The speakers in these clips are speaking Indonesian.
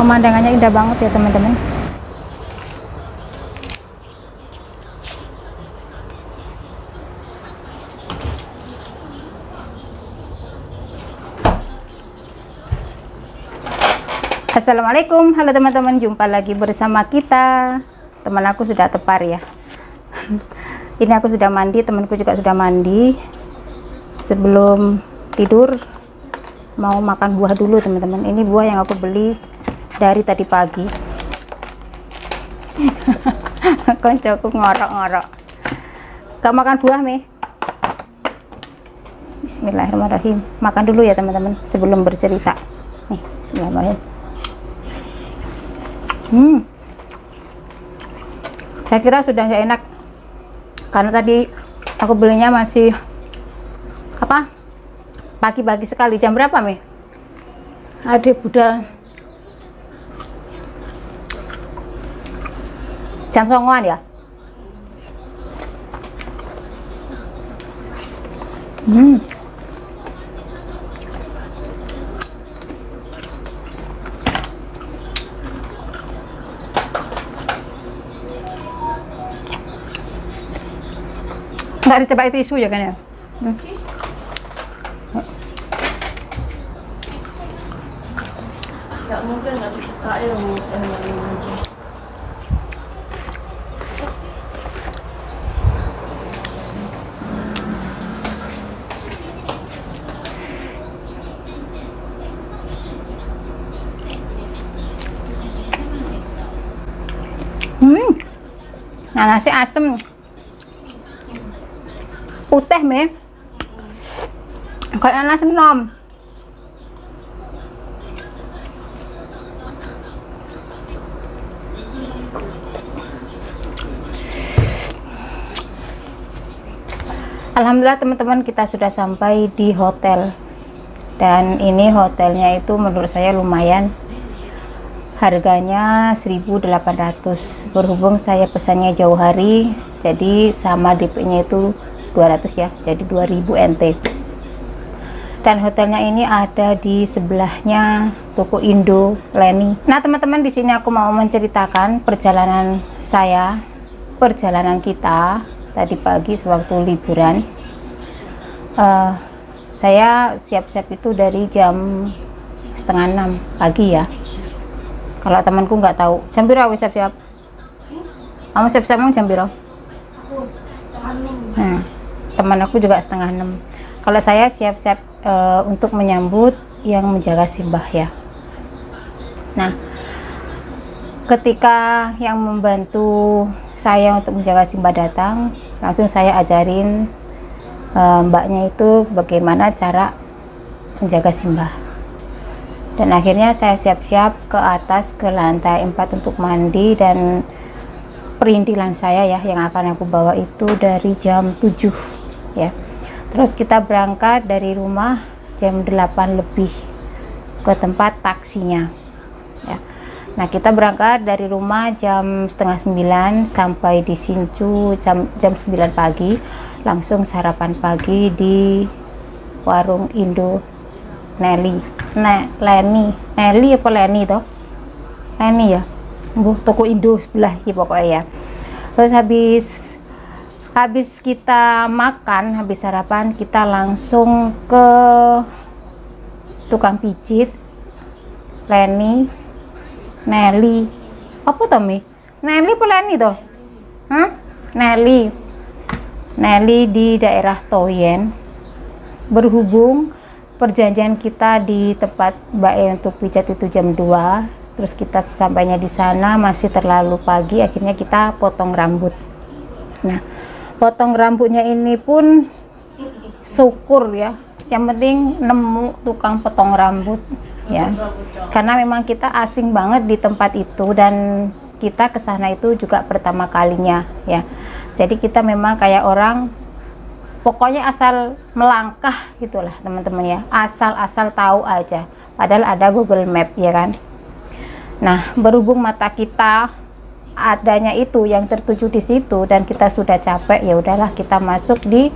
Pemandangannya indah banget ya teman-teman. Assalamualaikum, halo teman-teman, jumpa lagi bersama kita. Teman aku sudah tepar ya. Ini aku sudah mandi, temanku juga sudah mandi. Sebelum tidur mau makan buah dulu teman-teman. Ini buah yang aku beli dari tadi pagi. Koncoku ngorok-ngorok. Gak makan buah, Mi? Bismillahirrahmanirrahim. Makan dulu ya teman-teman sebelum bercerita. Nih, bismillahirrahmanirrahim. Saya kira sudah nggak enak karena tadi aku belinya masih apa, pagi-pagi sekali. Jam berapa, Mi? Ada budal jam 09.00 ya. Nggak dicoba tisu ya kan ya. Nggak mungkin nggak dibuka ya. Nanasnya asem, putih, Mi, kayak nanas enom. Alhamdulillah teman-teman, kita sudah sampai di hotel. Dan ini hotelnya itu menurut saya lumayan. Harganya 1.800. Berhubung saya pesannya jauh hari, jadi sama DP-nya itu 200 ya, jadi 2.000 NT. Dan hotelnya ini ada di sebelahnya toko Indo Leni. Nah teman-teman, di sini aku mau menceritakan perjalanan saya, perjalanan kita tadi pagi sewaktu liburan. Saya siap-siap itu dari jam 5:30 pagi ya. Kalau temanku nggak tahu, jam berapa siap-siap? Kamu siap-siap jam berapa? Nah, teman aku juga 5:30. Kalau saya siap-siap untuk menyambut yang menjaga simbah ya. Nah, ketika yang membantu saya untuk menjaga simbah datang, langsung saya ajarin mbaknya itu bagaimana cara menjaga simbah. Dan akhirnya saya siap-siap ke atas, ke lantai 4 untuk mandi. Dan perintilan saya ya yang akan aku bawa itu dari jam 7 ya. Terus kita berangkat dari rumah jam 8 lebih ke tempat taksinya ya. Nah kita berangkat dari rumah jam 8:30 sampai di Sincu jam 9 pagi. Langsung sarapan pagi di warung Indo Leni apa Leni toh? Leni ya, toko Indo sebelah ya pokoknya ya. Terus habis kita makan, habis sarapan, kita langsung ke tukang pijit Leni apa toh, Mi? Nelly apa Leni toh? Nelly di daerah Toyen. Berhubung perjanjian kita di tempat Mbak E untuk pijat itu jam 2, terus kita sampainya di sana masih terlalu pagi, akhirnya kita potong rambut. Nah, potong rambutnya ini pun syukur ya, yang penting nemu tukang potong rambut ya, karena memang kita asing banget di tempat itu dan kita kesana itu juga pertama kalinya ya. Jadi kita memang kayak orang pokoknya asal melangkah gitulah teman-teman ya, asal tahu aja, padahal ada Google Map ya kan. Nah berhubung mata kita adanya itu yang tertuju di situ dan kita sudah capek, ya udahlah kita masuk di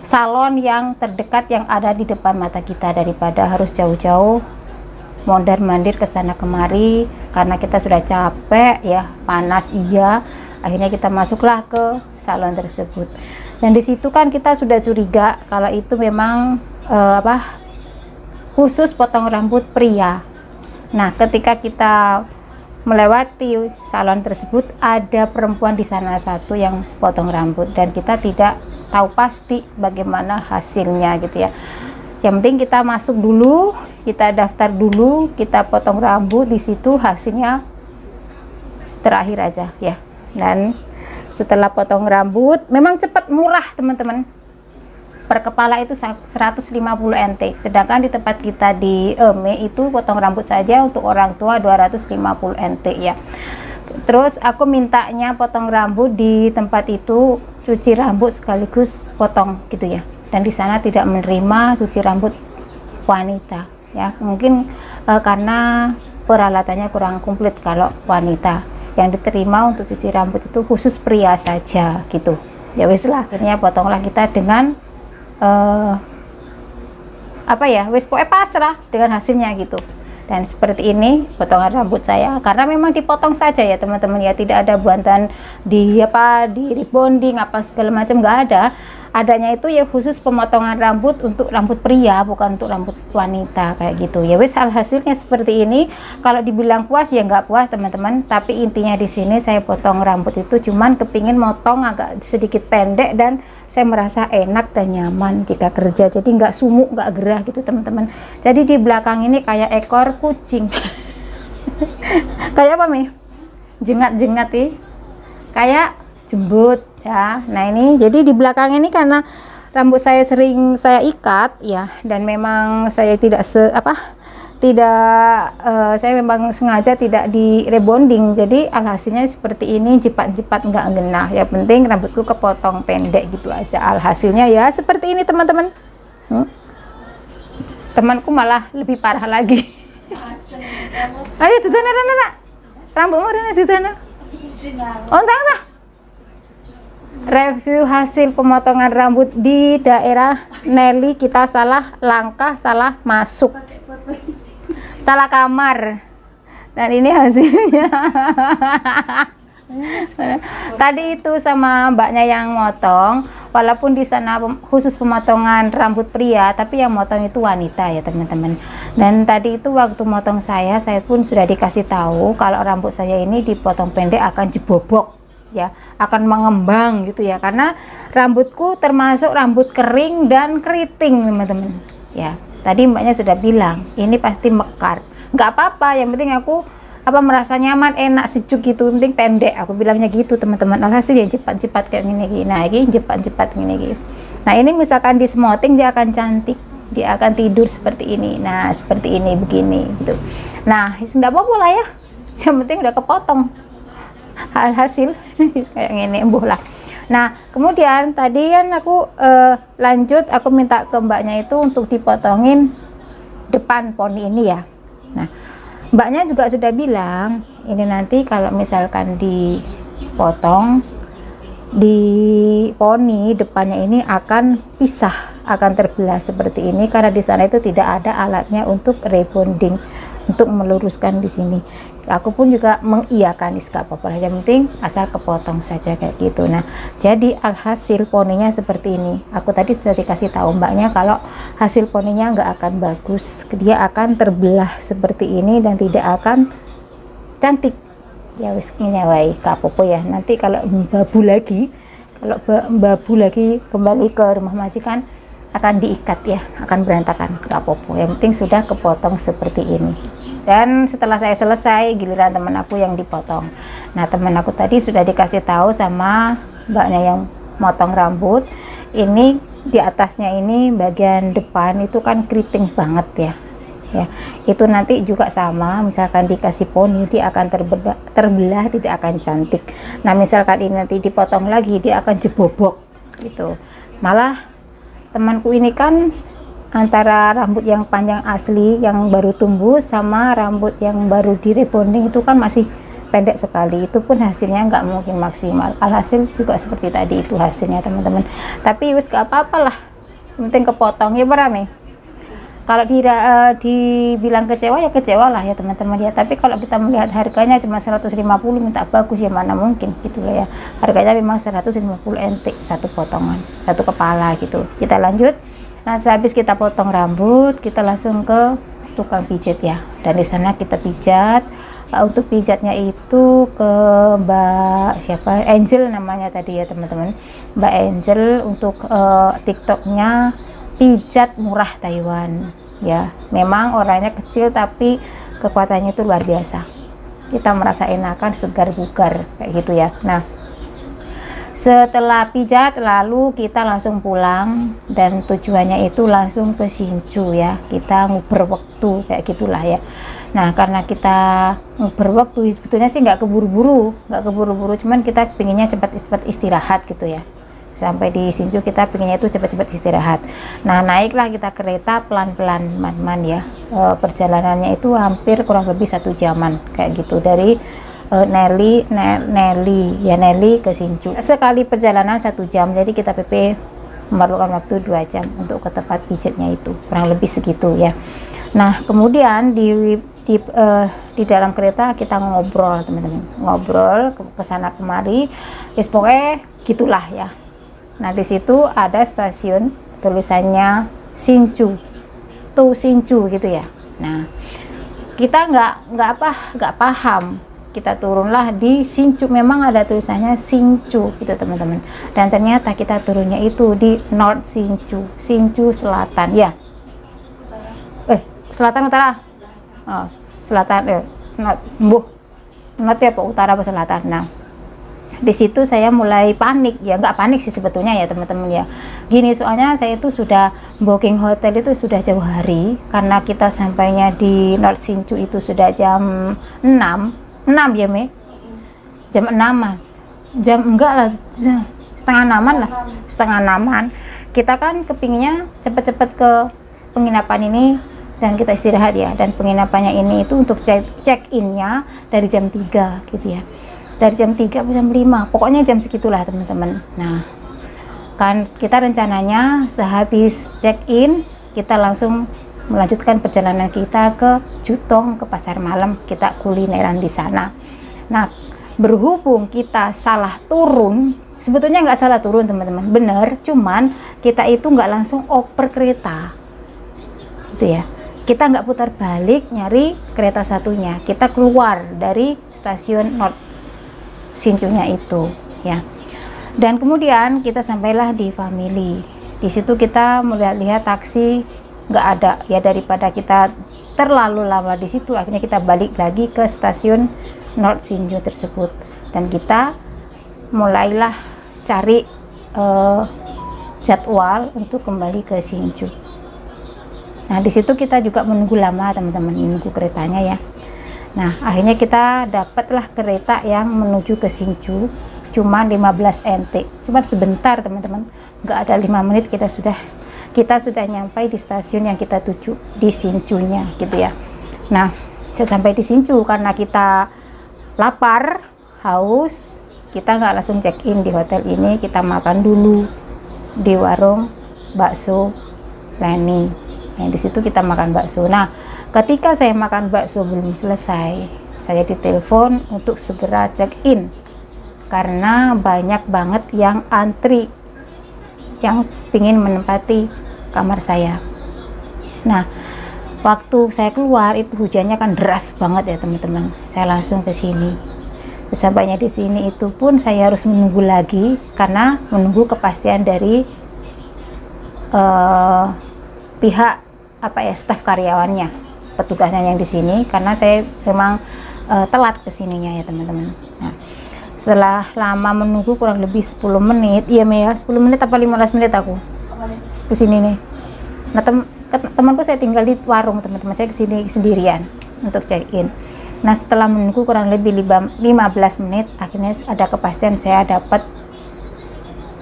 salon yang terdekat yang ada di depan mata kita daripada harus jauh-jauh mondar-mandir ke sana kemari karena kita sudah capek ya, panas iya. Akhirnya kita masuklah ke salon tersebut. Dan di situ kan kita sudah curiga kalau itu memang khusus potong rambut pria. Nah, ketika kita melewati salon tersebut, ada perempuan di sana satu yang potong rambut dan kita tidak tahu pasti bagaimana hasilnya gitu ya. Yang penting kita masuk dulu, kita daftar dulu, kita potong rambut, di situ hasilnya terakhir aja ya. Dan setelah potong rambut memang cepat, murah teman-teman. Per kepala itu 150 NT, sedangkan di tempat kita di Eme itu potong rambut saja untuk orang tua 250 NT ya. Terus aku mintanya potong rambut di tempat itu, cuci rambut sekaligus potong gitu ya. Dan di sana tidak menerima cuci rambut wanita ya, mungkin karena peralatannya kurang komplit. Kalau wanita yang diterima untuk cuci rambut itu khusus pria saja gitu ya. Wis lah, akhirnya potonglah kita dengan wis pokoknya pasrah dengan hasilnya gitu. Dan seperti ini potongan rambut saya, karena memang dipotong saja ya teman-teman ya, tidak ada bantuan di rebonding apa segala macam, nggak ada. Adanya itu ya khusus pemotongan rambut untuk rambut pria, bukan untuk rambut wanita kayak gitu ya. Wes hasilnya seperti ini. Kalau dibilang puas ya nggak puas teman-teman, tapi intinya di sini saya potong rambut itu cuman kepingin motong agak sedikit pendek dan saya merasa enak dan nyaman jika kerja, jadi nggak sumuk, nggak gerah gitu teman-teman. Jadi di belakang ini kayak ekor kucing kayak apa nih, jengat-jengat nih, kayak jembut ya. Nah ini jadi di belakang ini karena rambut saya sering saya ikat ya, dan memang saya tidak saya memang sengaja tidak di rebonding, jadi alhasilnya seperti ini, jipat-jipat nggak genah. Ya penting rambutku kepotong pendek gitu aja, alhasilnya ya seperti ini teman-teman. Temanku malah lebih parah lagi. Ayo tutana nak rambutmu rene tutana. Oh entah. Review hasil pemotongan rambut di daerah Nelly, kita salah langkah, salah masuk, salah kamar, dan ini hasilnya. Tadi itu sama mbaknya yang motong, walaupun di sana khusus pemotongan rambut pria, tapi yang motong itu wanita ya teman-teman. Dan tadi itu waktu motong saya pun sudah dikasih tahu kalau rambut saya ini dipotong pendek akan jebobok ya, akan mengembang gitu ya, karena rambutku termasuk rambut kering dan keriting teman-teman ya. Tadi mbaknya sudah bilang ini pasti mekar, nggak apa-apa, yang penting aku merasa nyaman, enak, sejuk gitu, penting pendek, aku bilangnya gitu teman-teman. Alhasil ya cepat-cepat kayak gini. Nah ini cepat-cepat gini. Nah ini misalkan di smoothing dia akan cantik, dia akan tidur seperti ini. Nah seperti ini begini gitu. Nah nggak apa-apa lah ya, yang penting udah kepotong hasil kayak gini lah. Nah kemudian tadi kan aku lanjut, aku minta ke mbaknya itu untuk dipotongin depan poni ini ya. Nah mbaknya juga sudah bilang ini nanti kalau misalkan dipotong di poni depannya ini akan pisah, akan terbelah seperti ini, karena di sana itu tidak ada alatnya untuk rebonding, untuk meluruskan di sini. Aku pun juga mengiyakan, nggak apa-apa, yang penting asal kepotong saja kayak gitu. Nah jadi alhasil poninya seperti ini. Aku tadi sudah dikasih tahu mbaknya kalau hasil poninya nggak akan bagus, dia akan terbelah seperti ini dan tidak akan cantik ya. Wis ini wae kapopo ya, nanti kalau babu lagi kembali ke rumah majikan akan diikat ya, akan berantakan, nggak apa-apa, yang penting sudah kepotong seperti ini. Dan setelah saya selesai, giliran teman aku yang dipotong. Nah teman aku tadi sudah dikasih tahu sama mbaknya yang motong rambut, ini di atasnya ini bagian depan itu kan keriting banget ya, itu nanti juga sama, misalkan dikasih poni dia akan terbelah, tidak akan cantik. Nah misalkan ini nanti dipotong lagi dia akan jebobok gitu. Malah temanku ini kan antara rambut yang panjang asli yang baru tumbuh sama rambut yang baru di rebonding itu kan masih pendek sekali, itu pun hasilnya nggak mungkin maksimal. Alhasil juga seperti tadi itu hasilnya teman-teman, tapi wis gak apa-apa lah, penting kepotong ya berame. Kalau dibilang kecewa ya kecewa lah ya teman-teman ya, tapi kalau kita melihat harganya cuma 150 minta bagus ya mana mungkin gitu lah ya. Harganya memang 150 NT satu potongan, satu kepala gitu. Kita lanjut. Nah, sehabis kita potong rambut, kita langsung ke tukang pijat ya, dan di sana kita pijat. Untuk pijatnya itu ke Mbak siapa, Angel namanya tadi ya teman-teman, Mbak Angel. Untuk TikToknya pijat murah Taiwan ya, memang orangnya kecil tapi kekuatannya itu luar biasa. Kita merasa enakan, segar bugar kayak gitu ya. Nah, setelah pijat lalu kita langsung pulang, dan tujuannya itu langsung ke Hsinchu ya, kita nguber waktu kayak gitulah ya. Nah, karena kita nguber waktu, sebetulnya sih nggak keburu-buru, cuman kita pinginnya cepat-cepat istirahat gitu ya. Sampai di Hsinchu kita pinginnya itu cepat-cepat istirahat. Nah, naiklah kita kereta pelan-pelan teman-teman ya. Perjalanannya itu hampir kurang lebih 1 jaman kayak gitu, dari Nelly ke Hsinchu. Sekali perjalanan 1 jam, jadi kita PP memerlukan waktu 2 jam untuk ke tempat pijatnya itu, kurang lebih segitu ya. Nah, kemudian di dalam kereta kita ngobrol teman-teman, ngobrol ke sana kemari, pokoknya gitulah ya. Nah, di situ ada stasiun tulisannya Hsinchu, tuh Hsinchu gitu ya. Nah, kita nggak paham. Kita turunlah di Hsinchu, memang ada tulisannya Hsinchu gitu teman-teman, dan ternyata kita turunnya itu di North Hsinchu, Hsinchu Selatan ya, Selatan Utara, Selatan Not ya, Pak, Utara apa Selatan. Nah, di situ saya mulai panik ya, nggak panik sih sebetulnya ya teman-teman ya. Gini, soalnya saya itu sudah booking hotel itu sudah jauh hari, karena kita sampainya di North Hsinchu itu sudah jam 6 ya Me, jam 6-an, enggak lah, setengah enaman. Kita kan kepinginnya cepet-cepet ke penginapan ini dan kita istirahat ya, dan penginapannya ini itu untuk check-in-nya dari jam 3 gitu ya, dari jam 3 sampai jam 5, pokoknya jam segitulah teman-teman. Nah, kan kita rencananya sehabis check-in kita langsung melanjutkan perjalanan kita ke Jutong, ke pasar malam, kita kulineran di sana. Nah, berhubung kita salah turun, sebetulnya nggak salah turun teman-teman, bener, cuman kita itu nggak langsung oper kereta gitu ya, kita nggak putar balik nyari kereta satunya, kita keluar dari stasiun North Hsinchu-nya itu ya. Dan kemudian kita sampailah di Family. Di situ kita melihat-lihat taksi nggak ada ya, daripada kita terlalu lama di situ, akhirnya kita balik lagi ke stasiun North Hsinchu tersebut, dan kita mulailah cari jadwal untuk kembali ke Hsinchu. Nah, di situ kita juga menunggu lama teman-teman, menunggu keretanya ya. Nah, akhirnya kita dapatlah kereta yang menuju ke Hsinchu, cuma 15 NT, cuma sebentar teman-teman, nggak ada 5 menit kita sudah nyampai di stasiun yang kita tuju di Hsinchu-nya gitu ya. Nah, sampai di Hsinchu karena kita lapar, haus, kita nggak langsung check in di hotel ini, kita makan dulu di warung bakso Leni. Nah, di situ kita makan bakso. Nah, ketika saya makan bakso belum selesai, saya ditelepon untuk segera check in karena banyak banget yang antri yang ingin menempati kamar saya. Nah, waktu saya keluar itu hujannya kan deras banget ya teman-teman. Saya langsung ke sini. Sampainya di sini itu pun saya harus menunggu lagi karena menunggu kepastian dari pihak staf karyawannya, petugasnya yang di sini, karena saya memang telat kesininya ya teman-teman. Nah, setelah lama menunggu kurang lebih 10 menit, iya Mea, 10 menit apa 15 menit aku kesini nih. Nah, temanku saya tinggal di warung teman-teman, saya kesini sendirian untuk check in. Nah, setelah menunggu kurang lebih 15 menit, akhirnya ada kepastian saya dapat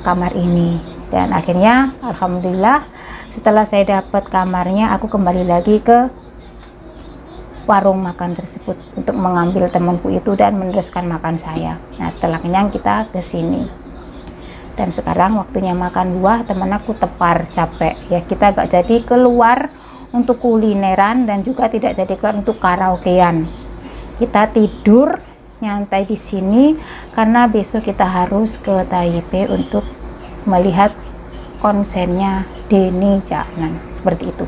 kamar ini. Dan akhirnya alhamdulillah setelah saya dapat kamarnya, aku kembali lagi ke warung makan tersebut untuk mengambil temanku itu dan meneruskan makan saya. Nah, setelah kenyang kita ke sini. Dan sekarang waktunya makan buah, teman aku tepar capek ya, kita gak jadi keluar untuk kulineran dan juga tidak jadi keluar untuk karaokean. Kita tidur nyantai di sini karena besok kita harus ke Taipei untuk melihat konsernya Denny Caknan, seperti itu.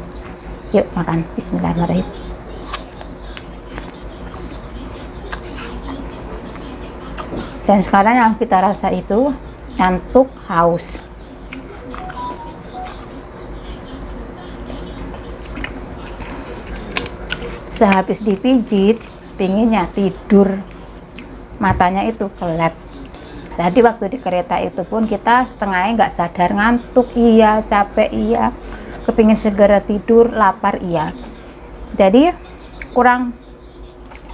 Yuk makan, bismillahirrahmanirrahim. Dan sekarang yang kita rasa itu ngantuk, haus. Sehabis dipijit, pinginnya tidur, matanya itu kelet. Tadi waktu di kereta itu pun kita setengahnya nggak sadar, ngantuk iya, capek iya, kepingin segera tidur, lapar iya. Jadi kurang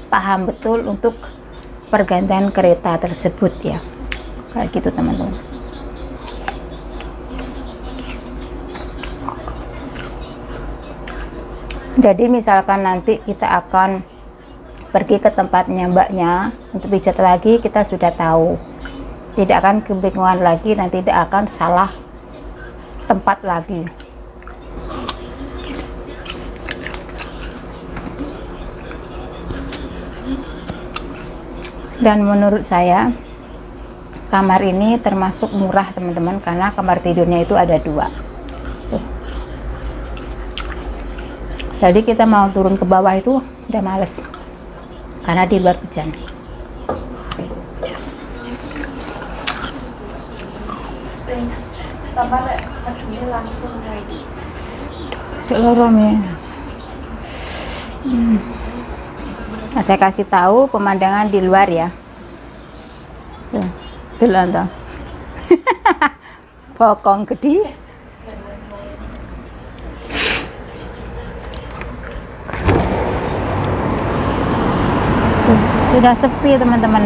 paham betul untuk pergantian kereta tersebut ya, kayak gitu teman-teman. Jadi misalkan nanti kita akan pergi ke tempatnya mbaknya untuk pijat lagi, kita sudah tahu, tidak akan kebingungan lagi dan tidak akan salah tempat lagi. Dan menurut saya kamar ini termasuk murah teman-teman, karena kamar tidurnya itu ada 2. Tuh. Jadi kita mau turun ke bawah itu udah males karena di luar hujan. Nah, saya kasih tahu pemandangan di luar ya. Tuh lontong. Bokong gede. Tuh, sudah sepi teman-teman.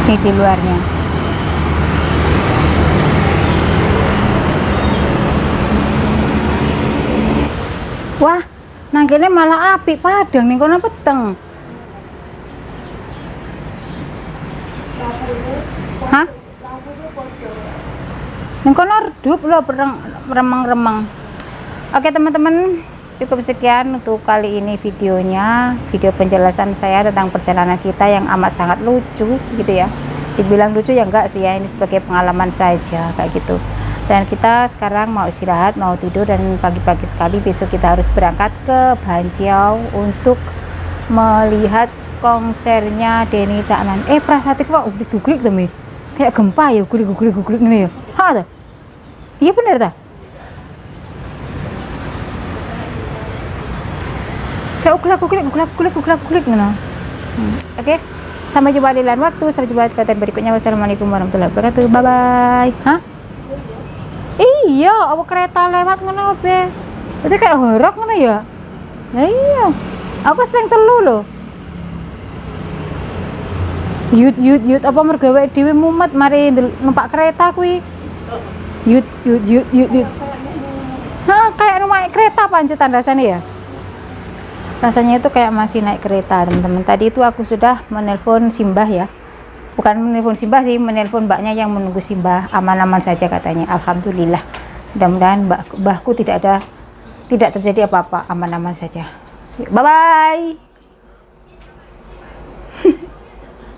Ini di luarnya. Wah, nangkene malah api padang nih kono peteng. Hah? Ning kono redup lho, remeng-remeng. Oke teman-teman, cukup sekian untuk kali ini videonya, video penjelasan saya tentang perjalanan kita yang amat sangat lucu gitu ya. Dibilang lucu ya enggak sih ya, ini sebagai pengalaman saja kayak gitu. Dan kita sekarang mau istirahat, mau tidur, dan pagi-pagi sekali besok kita harus berangkat ke Banqiao untuk melihat konsernya Denny Caknan. Prasati kok guglik tuh, kayak gempa ya, guglik ini ya. Ha tuh. Iya bener ta? Kayak guglik ngono. Oke. Sampai jumpa di lain waktu, sampai jumpa di konten berikutnya. Wassalamualaikum warahmatullahi wabarakatuh. Bye bye. Hah? Iya, apa kereta lewat ngono be. Berarti kayak horok ngono ya. Nah iya. Aku sepeng telu loh. Yut apa mergawe dhewe mumet mari numpak kereta kuwi. Yut. Hah, kayak numpak kereta pancetan rasanya ya. Rasanya itu kayak masih naik kereta, teman-teman. Tadi itu aku sudah menelpon Simbah ya. Bukan menelpon Simbah sih, menelpon mbaknya yang menunggu Simbah. Aman-aman saja katanya. Alhamdulillah. Mudah-mudahan mbahku tidak terjadi apa-apa, aman-aman saja. Bye bye.